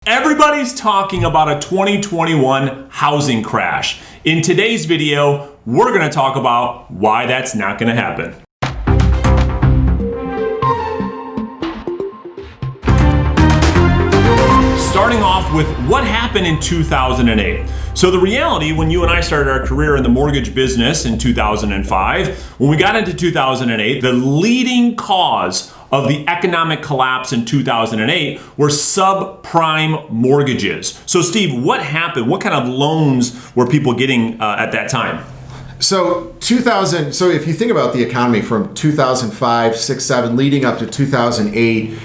Everybody's talking about a 2021 housing crash. In today's video, we're going to talk about why that's not going to happen. Starting off with what happened in 2008. So the reality, when you and I started our career in the mortgage business in 2005, when we got into 2008, the leading cause of the economic collapse in 2008 were subprime mortgages. So Steve, what happened? What kind of loans were people getting at that time? So if you think about the economy from 2005, 6, 7, leading up to 2008,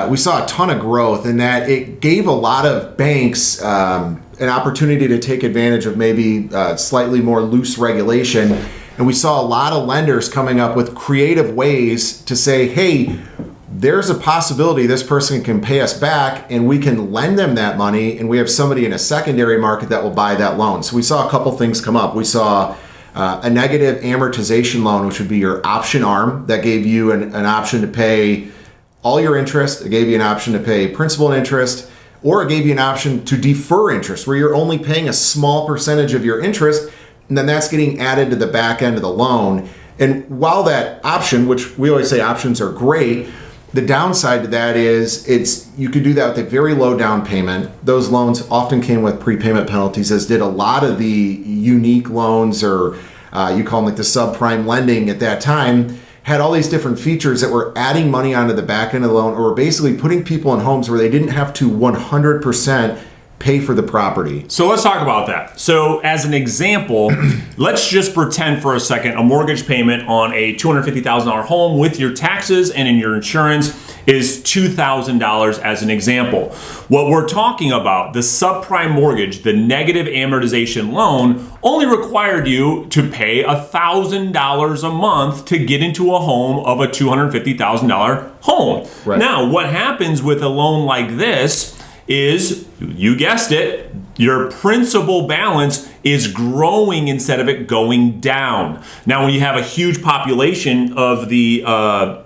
we saw a ton of growth, and that it gave a lot of banks an opportunity to take advantage of maybe slightly more loose regulation. And we saw a lot of lenders coming up with creative ways to say, hey, there's a possibility this person can pay us back and we can lend them that money, and we have somebody in a secondary market that will buy that loan. So we saw a couple things come up. We saw a negative amortization loan, which would be your option arm that gave you an option to pay all your interest. It gave you an option to pay principal and interest, or it gave you an option to defer interest where you're only paying a small percentage of your interest, and then that's getting added to the back end of the loan. And while that option, which we always say options are great, the downside to that is you could do that with a very low down payment. Those loans often came with prepayment penalties, as did a lot of the unique loans, or you call them like the subprime lending at that time, had all these different features that were adding money onto the back end of the loan, or were basically putting people in homes where they didn't have to 100% pay for the property. So let's talk about that. So as an example, let's just pretend for a second a mortgage payment on a $250,000 home with your taxes and in your insurance is $2,000 as an example. What we're talking about, the subprime mortgage, the negative amortization loan, only required you to pay $1,000 a month to get into a home of a $250,000 home. Right. Now, what happens with a loan like this is, you guessed it, your principal balance is growing instead of it going down. Now, when you have a huge population of the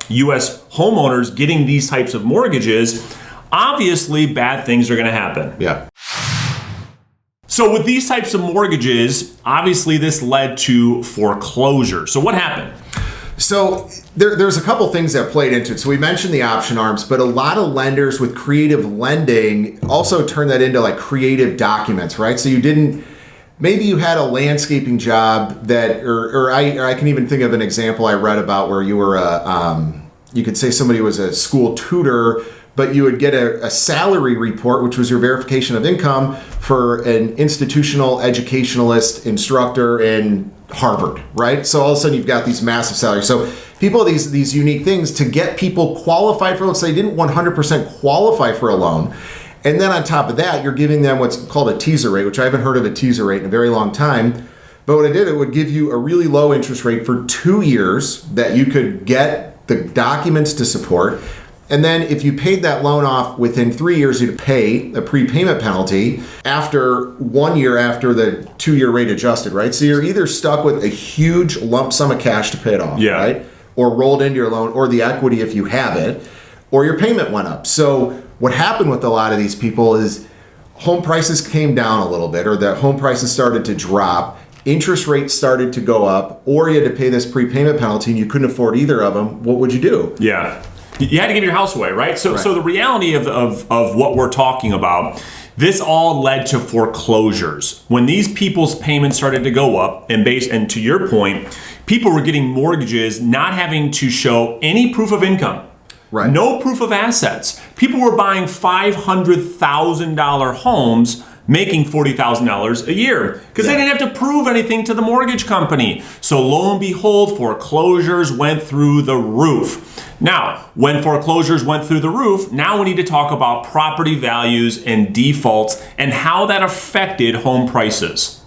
U.S. homeowners getting these types of mortgages, obviously bad things are going to happen. Yeah. So with these types of mortgages, obviously this led to foreclosure. So what happened? So there's a couple things that played into it. So we mentioned the option arms, but a lot of lenders with creative lending also turned that into like creative documents, right? So maybe you had a landscaping job that, or I can even think of an example I read about where you were you could say somebody was a school tutor, but you would get a salary report, which was your verification of income for an institutional educationalist instructor in Harvard, right? So all of a sudden you've got these massive salaries. So people have these unique things to get people qualified for loans. So they didn't 100% qualify for a loan. And then on top of that, you're giving them what's called a teaser rate, which I haven't heard of a teaser rate in a very long time. But what it would give you a really low interest rate for 2 years that you could get the documents to support. And then if you paid that loan off within 3 years, you'd pay a prepayment penalty after 1 year after the 2-year rate adjusted, right? So you're either stuck with a huge lump sum of cash to pay it off, right? Or rolled into your loan, or the equity if you have it, or your payment went up. So what happened with a lot of these people is home prices came down a little bit, or the home prices started to drop, interest rates started to go up, or you had to pay this prepayment penalty and you couldn't afford either of them. What would you do? Yeah. You had to give your house away, right? So the reality of what we're talking about, this all led to foreclosures. When these people's payments started to go up, and to your point, people were getting mortgages not having to show any proof of income. Right. No proof of assets. People were buying $500,000 homes making $40,000 a year because they didn't have to prove anything to the mortgage company. So lo and behold, foreclosures went through the roof. Now, when foreclosures went through the roof, now we need to talk about property values and defaults and how that affected home prices.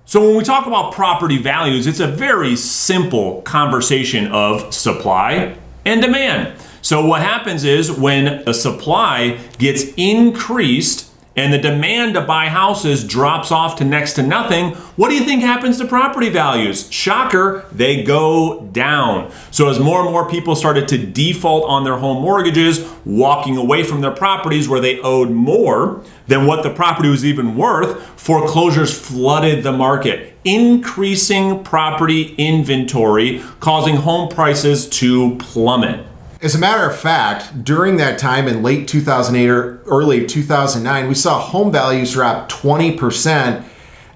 So when we talk about property values, it's a very simple conversation of supply and demand. So what happens is when the supply gets increased and the demand to buy houses drops off to next to nothing, what do you think happens to property values? Shocker, they go down. So as more and more people started to default on their home mortgages, walking away from their properties where they owed more than what the property was even worth, foreclosures flooded the market, increasing property inventory, causing home prices to plummet. As a matter of fact, during that time in late 2008 or early 2009, we saw home values drop 20%.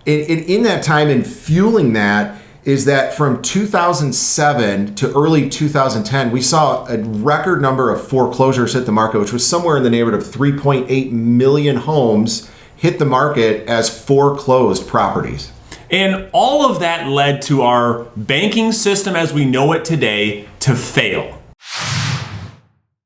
In that time, and fueling that is that from 2007 to early 2010, we saw a record number of foreclosures hit the market, which was somewhere in the neighborhood of 3.8 million homes hit the market as foreclosed properties. And all of that led to our banking system as we know it today to fail.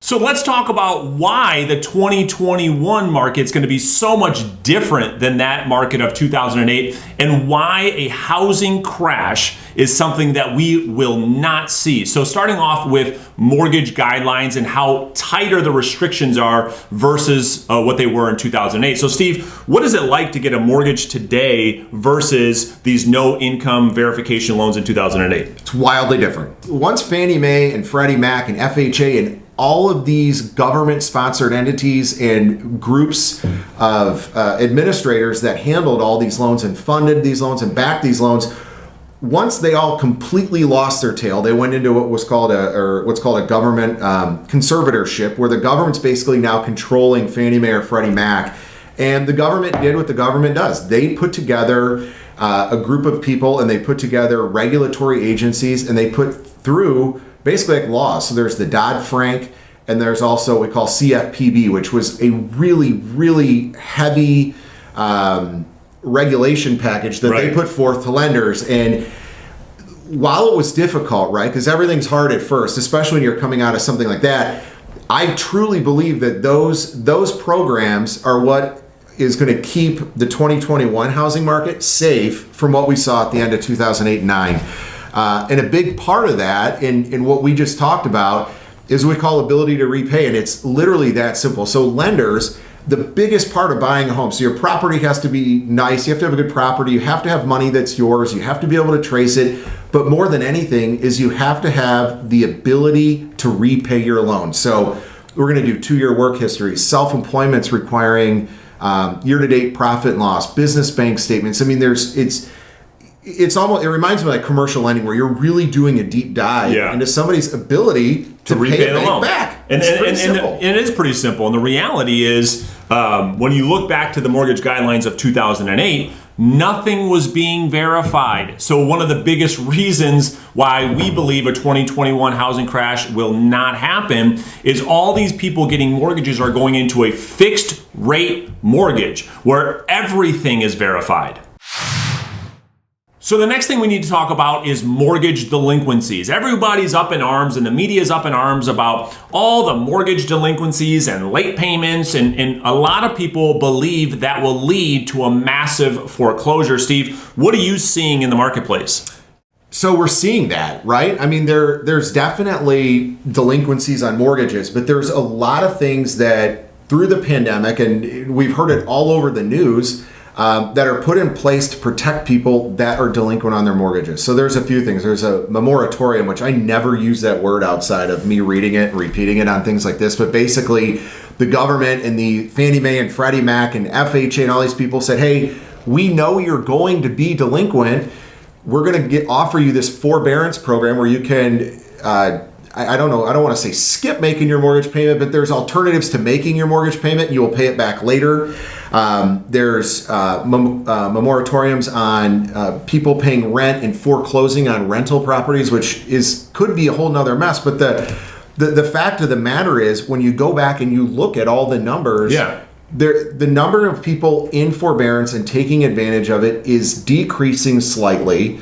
So let's talk about why the 2021 market is going to be so much different than that market of 2008, and why a housing crash is something that we will not see. So starting off with mortgage guidelines and how tighter the restrictions are versus what they were in 2008. So Steve, what is it like to get a mortgage today versus these no income verification loans in 2008? It's wildly different. Once Fannie Mae and Freddie Mac and FHA and all of these government-sponsored entities and groups of administrators that handled all these loans and funded these loans and backed these loans, once they all completely lost their tail, they went into what's called a government conservatorship, where the government's basically now controlling Fannie Mae or Freddie Mac. And the government did what the government does. They put together a group of people, and they put together regulatory agencies, and they put through basically like laws. So there's the Dodd-Frank, and there's also what we call CFPB, which was a really, really heavy regulation package that they put forth to lenders. And while it was difficult, right, because everything's hard at first, especially when you're coming out of something like that, I truly believe that those programs are what is going to keep the 2021 housing market safe from what we saw at the end of 2008 and 9. And a big part of that, in what we just talked about, is what we call ability to repay. And it's literally that simple. So lenders, the biggest part of buying a home, so your property has to be nice. You have to have a good property. You have to have money that's yours. You have to be able to trace it. But more than anything is you have to have the ability to repay your loan. So we're going to do 2-year work history, self-employment's requiring year-to-date profit and loss, business bank statements. I mean, it's almost, it reminds me of like commercial lending, where you're really doing a deep dive into somebody's ability to repay the loan back. And it is pretty simple. And the reality is, when you look back to the mortgage guidelines of 2008, nothing was being verified. So one of the biggest reasons why we believe a 2021 housing crash will not happen is all these people getting mortgages are going into a fixed rate mortgage where everything is verified. So the next thing we need to talk about is mortgage delinquencies. Everybody's up in arms, and the media is up in arms about all the mortgage delinquencies and late payments, and a lot of people believe that will lead to a massive foreclosure. Steve, what are you seeing in the marketplace? So we're seeing that, right? I mean, there's definitely delinquencies on mortgages, but there's a lot of things that through the pandemic, and we've heard it all over the news, that are put in place to protect people that are delinquent on their mortgages. So there's a few things. There's a moratorium, which I never use that word outside of me reading it and repeating it on things like this. But basically, the government and the Fannie Mae and Freddie Mac and FHA and all these people said, hey, we know you're going to be delinquent. We're going to offer you this forbearance program where you can, I don't want to say skip making your mortgage payment, but there's alternatives to making your mortgage payment. You will pay it back later. There's moratoriums on people paying rent and foreclosing on rental properties, which could be a whole nother mess. But the fact of the matter is, when you go back and you look at all the numbers, the number of people in forbearance and taking advantage of it is decreasing slightly.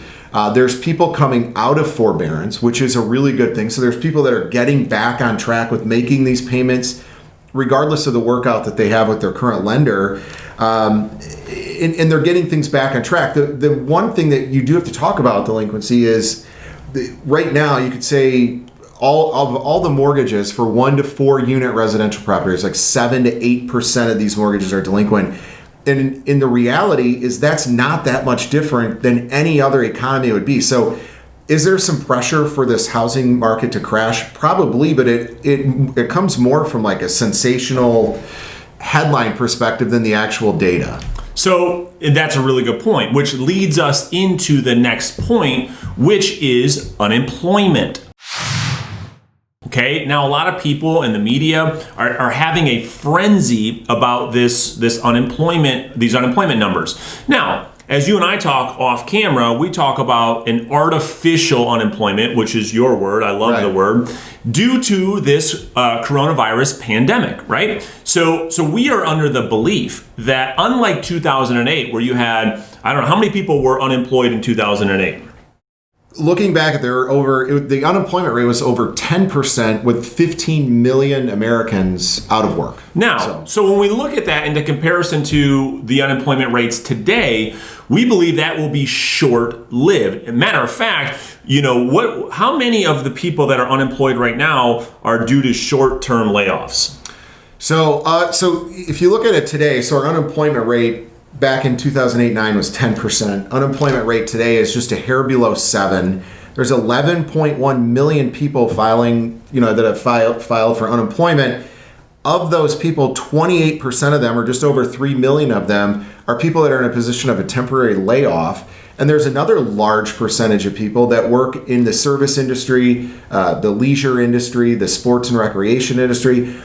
There's people coming out of forbearance, which is a really good thing. So there's people that are getting back on track with making these payments, regardless of the workout that they have with their current lender, and they're getting things back on track. The one thing that you do have to talk about delinquency is, right now you could say all the mortgages for 1 to 4 unit residential properties, like 7 to 8% of these mortgages are delinquent. And in the reality is that's not that much different than any other economy would be. So is there some pressure for this housing market to crash? Probably, but it comes more from like a sensational headline perspective than the actual data. So that's a really good point, which leads us into the next point, which is unemployment. Okay, now a lot of people in the media are having a frenzy about these unemployment numbers. Now, as you and I talk off camera, we talk about an artificial unemployment, which is your word, I love the word, due to this coronavirus pandemic, right? So we are under the belief that unlike 2008, where you had, I don't know, how many people were unemployed in 2008? Looking back at the unemployment rate was over 10% with 15 million Americans out of work. Now, so when we look at that into comparison to the unemployment rates today, we believe that will be short-lived. Matter of fact, how many of the people that are unemployed right now are due to short-term layoffs? So if you look at it today, so our unemployment rate back in 2008-9 was 10%. Unemployment rate today is just a hair below 7. There's 11.1 million people filing, that have filed for unemployment. Of those people, 28% of them, or just over 3 million of them, are people that are in a position of a temporary layoff. And there's another large percentage of people that work in the service industry, the leisure industry, the sports and recreation industry,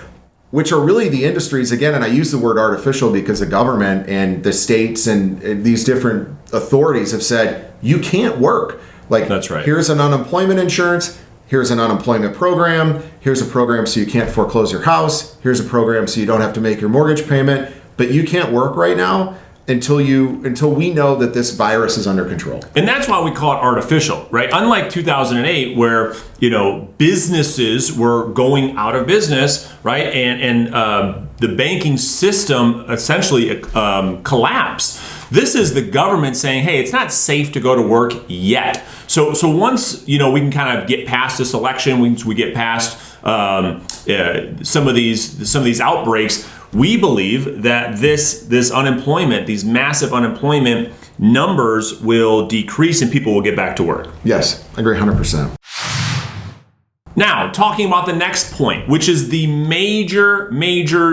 which are really the industries, again, and I use the word artificial because the government and the states and these different authorities have said, you can't work. Like, that's right. Here's an unemployment insurance, here's an unemployment program, here's a program so you can't foreclose your house, here's a program so you don't have to make your mortgage payment, but you can't work right now until we know that this virus is under control. And that's why we call it artificial, right? Unlike 2008, where businesses were going out of business, right, and the banking system essentially collapsed. This is the government saying, hey, it's not safe to go to work yet. So once we can kind of get past this election, once we get past some of these outbreaks, we believe that this unemployment, these massive unemployment numbers will decrease and people will get back to work. Yes, I agree 100%. Now, talking about the next point, which is the major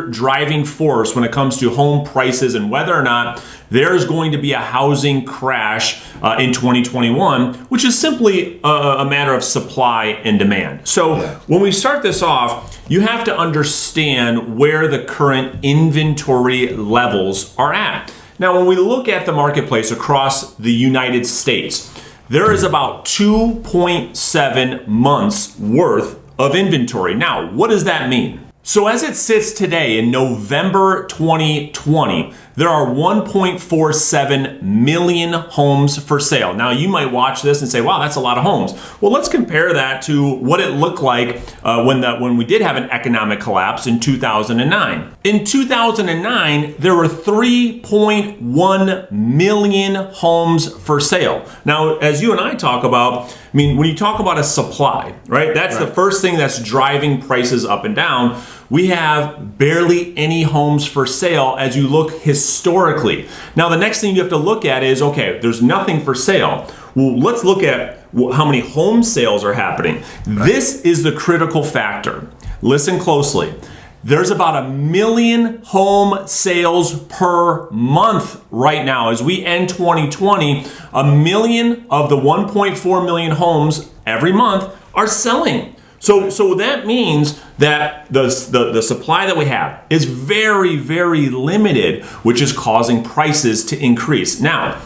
driving force when it comes to home prices and whether or not there's going to be a housing crash in 2021, which is simply a matter of supply and demand. So when we start this off, you have to understand where the current inventory levels are at. Now, when we look at the marketplace across the United States, there is about 2.7 months worth of inventory. Now, what does that mean? So as it sits today in November 2020, there are 1.47 million homes for sale. Now, you might watch this and say, wow, that's a lot of homes. Well, let's compare that to what it looked like when we did have an economic collapse in 2009. In 2009, there were 3.1 million homes for sale. Now, as you and I talk about, when you talk about a supply, right? That's the first thing that's driving prices up and down. We have barely any homes for sale as you look historically. Now, the next thing you have to look at is, okay, there's nothing for sale. Well, let's look at how many home sales are happening. This is the critical factor. Listen closely. There's about 1 million home sales per month right now. As we end 2020, 1 million of the 1.4 million homes every month are selling. So that means that the supply that we have is very, very limited, which is causing prices to increase. Now,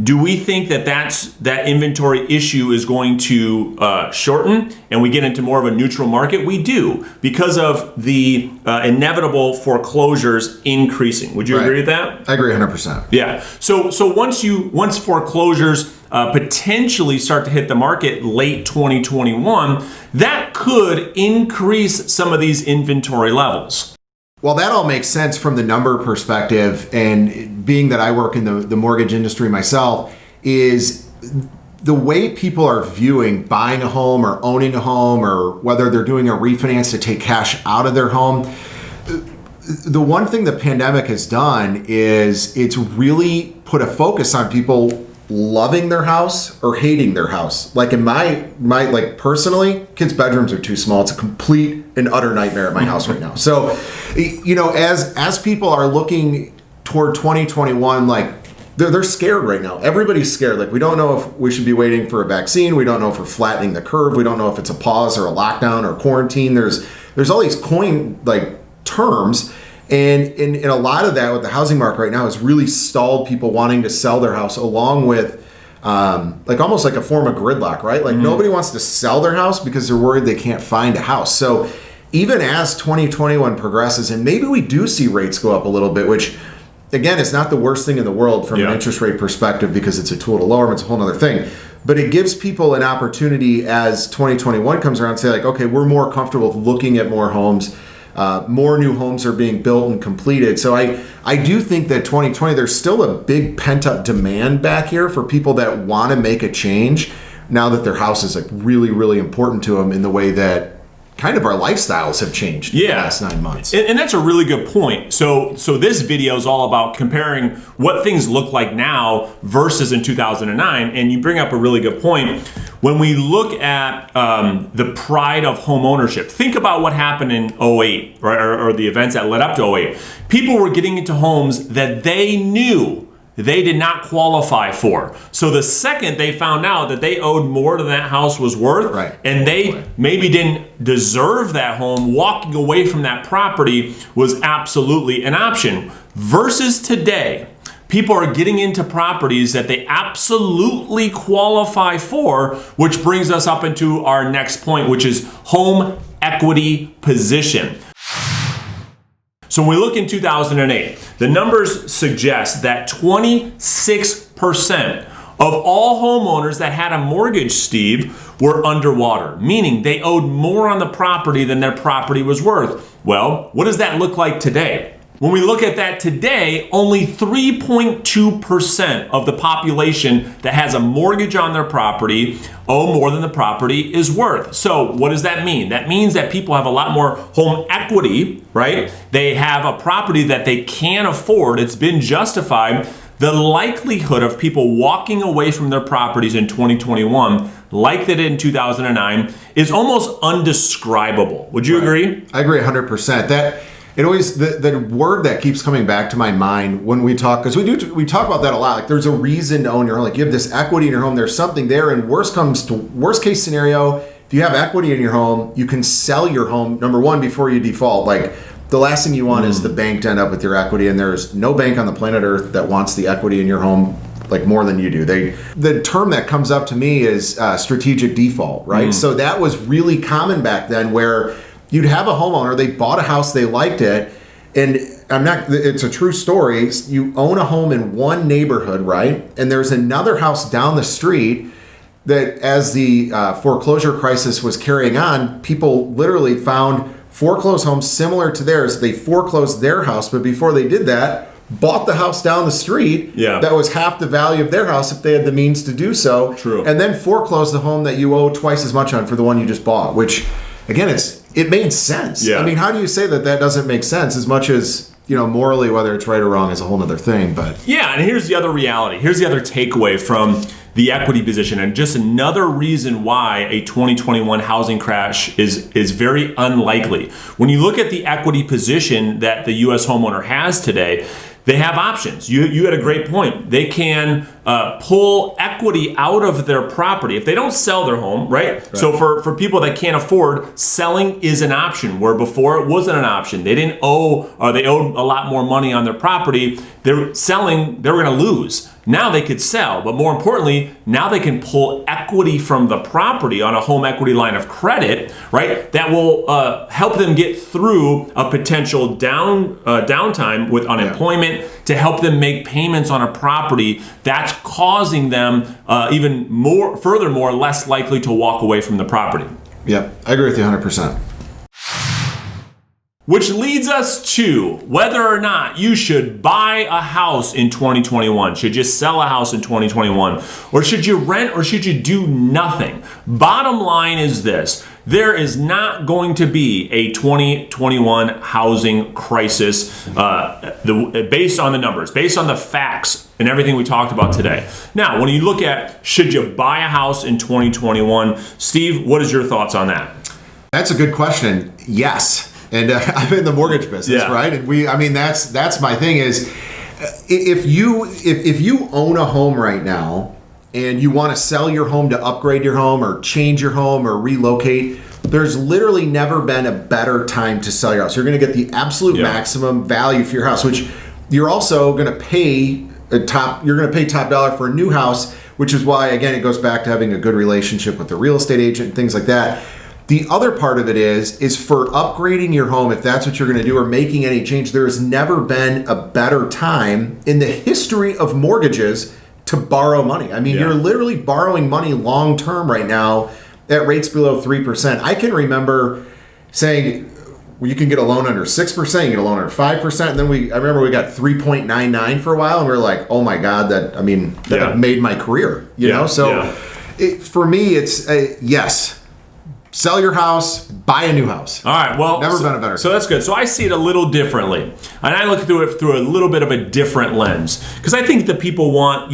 do we think that inventory issue is going to shorten and we get into more of a neutral market? We do, because of the inevitable foreclosures increasing. Would you agree with that? I agree 100%. Yeah. So once foreclosures potentially start to hit the market late 2021, that could increase some of these inventory levels. Well, that all makes sense from the number perspective, and being that I work in the mortgage industry myself, is the way people are viewing buying a home or owning a home, or whether they're doing a refinance to take cash out of their home, the one thing the pandemic has done is it's really put a focus on people loving their house or hating their house. Like in my like personally, kids' bedrooms are too small. It's a complete and utter nightmare at my house right now. So, you know, as people are looking toward 2021, like they're scared right now. Everybody's scared. Like, we don't know if we should be waiting for a vaccine. We don't know if we're flattening the curve. We don't know if it's a pause or a lockdown or quarantine. There's all these terms. And a lot of that with the housing market right now has really stalled people wanting to sell their house, along with like almost like a form of gridlock, right? Like nobody wants to sell their house because they're worried they can't find a house. So even as 2021 progresses, and maybe we do see rates go up a little bit, which again, it's not the worst thing in the world from an interest rate perspective, because it's a tool to lower them. It's a whole other thing. But it gives people an opportunity as 2021 comes around to say, like, okay, we're more comfortable with looking at more homes. More new homes are being built and completed. So I do think that 2020, there's still a big pent-up demand back here for people that want to make a change now that their house is like really, really important to them in the way that kind of our lifestyles have changed in the last 9 months. And that's a really good point. So this video is all about comparing what things look like now versus in 2009. And you bring up a really good point. When we look at the pride of home ownership, think about what happened in 08, right, or the events that led up to 08. People were getting into homes that they knew they did not qualify for. So the second they found out that they owed more than that house was worth, and they maybe didn't deserve that home, walking away from that property was absolutely an option. Versus today, people are getting into properties that they absolutely qualify for, which brings us up into our next point, which is home equity position. So when we look in 2008, the numbers suggest that 26% of all homeowners that had a mortgage, Steve, were underwater, meaning they owed more on the property than their property was worth. Well, what does that look like today? When we look at that today, only 3.2% of the population that has a mortgage on their property owe more than the property is worth. So what does that mean? That means that people have a lot more home equity, right? They have a property that they can afford. It's been justified. The likelihood of people walking away from their properties in 2021, like they did in 2009, is almost undescribable. Would you agree? I agree 100%. It always, the word that keeps coming back to my mind when we talk, because we talk about that a lot. Like, there's a reason to own your home. Like, you have this equity in your home. There's something there. And worst case scenario, if you have equity in your home, you can sell your home, number one, before you default. Like, the last thing you want is the bank to end up with your equity. And there's no bank on the planet Earth that wants the equity in your home like more than you do. The term that comes up to me is strategic default, right? So that was really common back then, where you'd have a homeowner, they bought a house, they liked it, and it's a true story. You own a home in one neighborhood, right? And there's another house down the street that, as the foreclosure crisis was carrying on, people literally found foreclosed homes similar to theirs. They foreclosed their house, but before they did that, bought the house down the street that was half the value of their house if they had the means to do so. True. And then foreclosed the home that you owe twice as much on for the one you just bought, which, again, it made sense. Yeah. I mean, how do you say that doesn't make sense? As much as, you know, morally, whether it's right or wrong is a whole other thing. But yeah, and here's the other reality. Here's the other takeaway from the equity position, and just another reason why a 2021 housing crash is very unlikely. When you look at the equity position that the U.S. homeowner has today, they have options. You had a great point. They can pull equity out of their property if they don't sell their home, right? So for people that can't afford, selling is an option, where before it wasn't an option. They didn't owe, or they owed a lot more money on their property. They're selling, they were going to lose. Now they could sell, but more importantly, now they can pull equity from the property on a home equity line of credit, right? That will help them get through a potential downtime with unemployment, to help them make payments on a property that's causing them furthermore, less likely to walk away from the property. Yep, I agree with you 100%. Which leads us to whether or not you should buy a house in 2021. Should you sell a house in 2021? Or should you rent, or should you do nothing? Bottom line is this. There is not going to be a 2021 housing crisis based on the numbers, based on the facts and everything we talked about today. Now, when you look at should you buy a house in 2021, Steve, what is your thoughts on that? That's a good question. Yes. And I'm in the mortgage business, right? And that's my thing is, if you own a home right now and you want to sell your home to upgrade your home or change your home or relocate, there's literally never been a better time to sell your house. You're going to get the absolute maximum value for your house, which you're also going to pay top dollar for a new house, which is why, again, it goes back to having a good relationship with the real estate agent and things like that. The other part of it is for upgrading your home, if that's what you're going to do, or making any change. There has never been a better time in the history of mortgages to borrow money. I mean, you're literally borrowing money long term right now at rates below 3%. I can remember saying, well, you can get a loan under 6%, you can get a loan under 5%, and then I remember we got 3.99 for a while, and we were like, oh my God, that made my career, you know? So for me, it's yes. Sell your house, buy a new house. All right, well, never been a better. So that's good. So I see it a little differently, and I look through it through a little bit of a different lens, because I think that people want,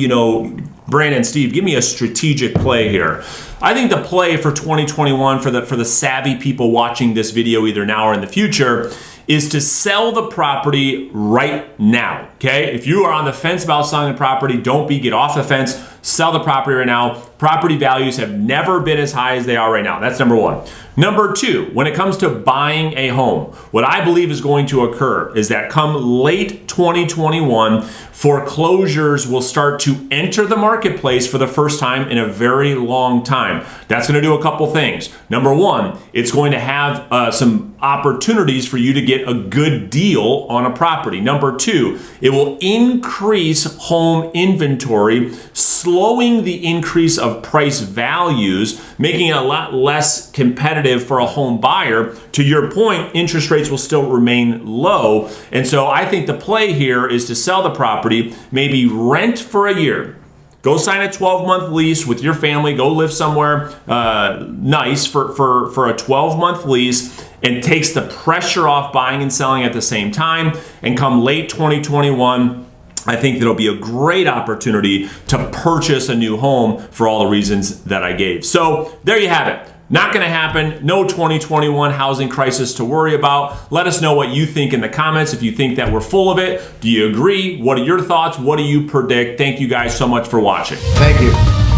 Brandon, Steve, give me a strategic play here. I think the play for 2021 for the savvy people watching this video either now or in the future is to sell the property right now. Okay, if you are on the fence about selling the property, get off the fence. Sell the property right now. Property values have never been as high as they are right now. That's number one. Number two, when it comes to buying a home, what I believe is going to occur is that come late 2021, foreclosures will start to enter the marketplace for the first time in a very long time. That's going to do a couple things. Number one, it's going to have some opportunities for you to get a good deal on a property. Number two, it will increase home inventory, slowing the increase of price values, making it a lot less competitive for a home buyer. To your point, interest rates will still remain low. And so I think the play here is to sell the property, maybe rent for a year. Go sign a 12-month lease with your family. Go live somewhere nice for a 12-month lease, and takes the pressure off buying and selling at the same time. And come late 2021, I think that'll be a great opportunity to purchase a new home for all the reasons that I gave. So there you have it. Not going to happen. No 2021 housing crisis to worry about. Let us know what you think in the comments. If you think that we're full of it, do you agree? What are your thoughts? What do you predict? Thank you guys so much for watching. Thank you.